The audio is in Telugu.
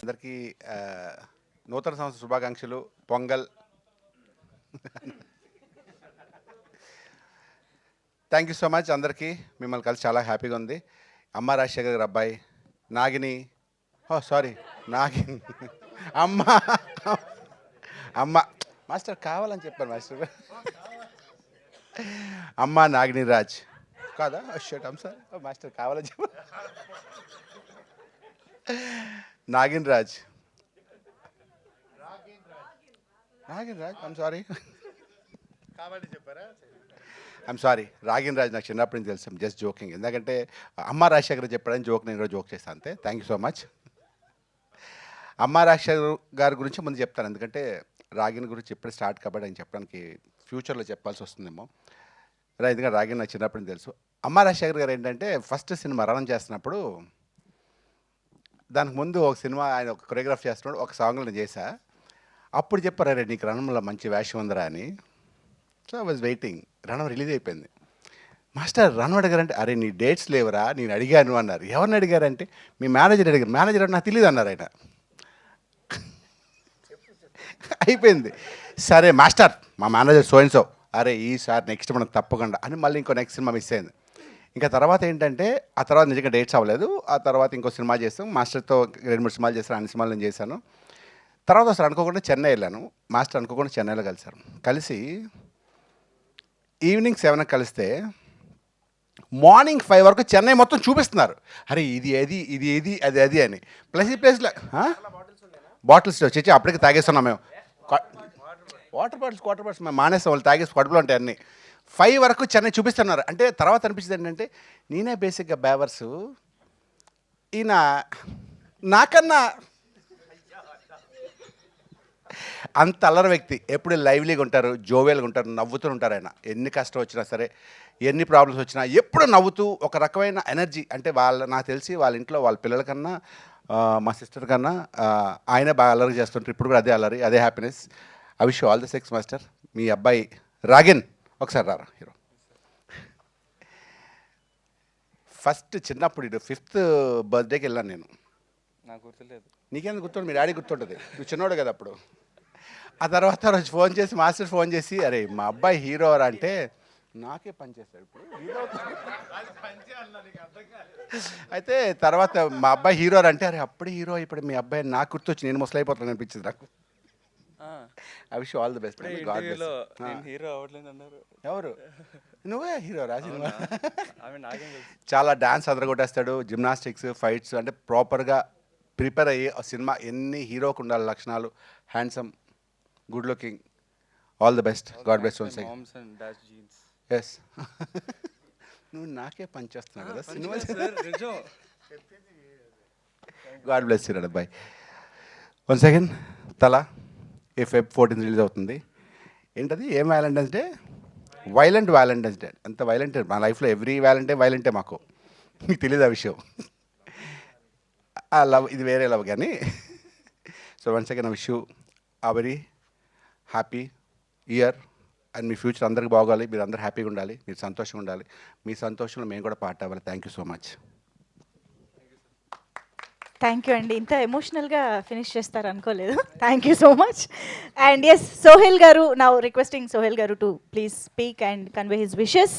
అందరికీ నూతన సంవత్సర శుభాకాంక్షలు. Pongal. Thank you so much అందరికీ. మిమ్మల్ని కలిసి చాలా హ్యాపీగా ఉంది. అమ్మ రాజశేఖర్ గారి అబ్బాయి నాగిని, సారీ నాగిని అమ్మ అమ్మ మాస్టర్ కావాలని చెప్పాను మాస్టర్. అమ్మ నాగిని రాజ్ కాదా? షట్ అమ్ సార్ మాస్టర్ కావాలని చెప్పాను. Nagin Raj I'm sorry I'm sorry. Ragin Raj నాకు చిన్నప్పటి నుంచి తెలుసు. Just joking. ఎందుకంటే అమ్మ రాజశేఖర్ చెప్పాడని జోక్ నేను కూడా జోక్ చేస్తాను అంతే. Thank you so much. అమ్మ రాజశేఖర్ గారి గురించి ముందు చెప్తాను, ఎందుకంటే రాగిన్ గురించి ఎప్పుడు స్టార్ట్ కాబట్టి ఆయన చెప్పడానికి ఫ్యూచర్లో చెప్పాల్సి వస్తుందేమో. ఎందుకంటే రాగిన్ నాకు చిన్నప్పటి నుంచి తెలుసు. అమ్మ రాజశేఖర్ గారు ఏంటంటే ఫస్ట్ సినిమా రన్ చేస్తున్నప్పుడు దానికి ముందు ఒక సినిమా ఆయన ఒక కొరియోగ్రాఫ్ చేస్తున్నాడు, ఒక సాంగ్లో నేను చేశా. అప్పుడు చెప్పారు, అరే నీకు రణంలో మంచి వేషం ఉందిరా అని. So I was waiting. Ranam release అయిపోయింది. మాస్టర్ రణం అడిగారంటే, అరే నీ డేట్స్ లేవరా నేను అడిగాను అన్నారు. ఎవరిని అడిగారంటే మీ మేనేజర్ అడిగారు. మేనేజర్ నాకు తెలియదు అన్నారు ఆయన. అయిపోయింది. సరే మాస్టర్ మా మేనేజర్ సో, అరే ఈసారి నెక్స్ట్ మనం తప్పకుండా అని మళ్ళీ ఇంకో నెక్స్ట్ సినిమా మిస్ అయింది. ఇంకా తర్వాత ఏంటంటే ఆ తర్వాత నిజంగా డేట్స్ అవ్వలేదు. ఆ తర్వాత ఇంకో సినిమా చేస్తాం. మాస్టర్తో 2-3 సినిమాలు చేస్తాను. అన్ని సినిమాలు నేను చేశాను. తర్వాత అసలు అనుకోకుండా చెన్నై వెళ్ళాను. మాస్టర్ అనుకోకుండా చెన్నైలో కలిశారు. కలిసి ఈవినింగ్ 7కి కలిస్తే మార్నింగ్ 5 వరకు చెన్నై మొత్తం చూపిస్తున్నారు. అరే ఇది ఏది ఇది ఏది అది అది అని. ప్లస్ ఈ ప్లేస్లో బాటిల్స్ వచ్చి అప్పటికి తాగేస్తున్నాం మేము. వాటర్ బాటిల్స్ మేము మానేస్తాం. వాళ్ళు తాగేసి కడుపులో ఉంటాయి అన్నీ. 5 వరకు చెన్నై చూపిస్తున్నారు. అంటే తర్వాత అనిపించింది ఏంటంటే నేనే బేసిక్గా బేవర్సు, ఈయన నాకన్నా అంత అల్లరి వ్యక్తి. ఎప్పుడు లైవ్లీగా ఉంటారు, జోవియల్గా ఉంటారు, నవ్వుతూ ఉంటారు ఆయన. ఎన్ని కష్టం వచ్చినా సరే, ఎన్ని ప్రాబ్లమ్స్ వచ్చినా ఎప్పుడు నవ్వుతూ ఒక రకమైన ఎనర్జీ. అంటే నాకు తెలిసి వాళ్ళ ఇంట్లో వాళ్ళ పిల్లల కన్నా మా సిస్టర్ కన్నా ఆయన బాగా అల్లరి చేస్తుంటారు. ఇప్పుడు కూడా అదే అల్లరి, అదే happiness. I wish all the success master. మీ అబ్బాయి రాగిన్ ఒకసారి రారా హీరో. ఫస్ట్ చిన్నప్పుడు 5th బర్త్డేకి వెళ్ళాను నేను. నాకు గుర్తులేదు. నీకేందుకు గుర్తుంటుంది? మీ డాడీ గుర్తుంటుంది, నువ్వు చిన్నోడు కదా అప్పుడు. ఆ తర్వాత రోజు ఫోన్ చేసి మాస్టర్ ఫోన్ చేసి, అరే మా అబ్బాయి హీరో అంటే నాకే పని చేస్తాడు ఇప్పుడు హీరో. అయితే తర్వాత మా అబ్బాయి హీరో అంటే, అరే అప్పుడు హీరో ఇప్పుడు మీ అబ్బాయి నాకు గుర్తొచ్చి నేను ముసలైపోతాను అనిపించింది నాకు. I wish all the best. Hero అవ్వట్లేదు అన్నారు. ఎవరు? నువ్వే హీరో రాసి. చాలా డ్యాన్స్ అదరగొట్టేస్తాడు, జిమ్నాస్టిక్స్, ఫైట్స్, అంటే ప్రాపర్గా ప్రిపేర్ అయ్యి ఆ సినిమా ఎన్ని హీరోకు ఉండాలి లక్షణాలు. Handsome, good looking. All the best. God bless you. Yes. నువ్వు నాకే పనిచేస్తున్నావు కదా సినిమా. గాడ్ బ్లెస్ యు అబ్బాయి. 1 సెకండ్. తలా Feb 14 రిలీజ్ అవుతుంది. ఏంటది? ఏం Valentine's day? Violent Valentine's day. అంత వైలెంట్ మా లైఫ్లో. ఎవ్రీ వైలెంటే మాకు. మీకు తెలియదు ఆ విషయం. ఆ లవ్ ఇది వేరే లవ్ కానీ. So once again I wish you a very happy year. And మీ ఫ్యూచర్ అందరికి బాగోవాలి, మీరు అందరూ హ్యాపీగా ఉండాలి, మీరు సంతోషంగా ఉండాలి. మీ సంతోషంలో మేము కూడా పార్ట్ అవ్వాలి. Thank you so much. Thank you అండి. ఇంత ఎమోషనల్గా ఫినిష్ చేస్తారు అనుకోలేదు. Thank you so much. And yes, Sohel గారు, నౌ రిక్వెస్టింగ్ సోహెల్ గారు to please speak and convey his wishes.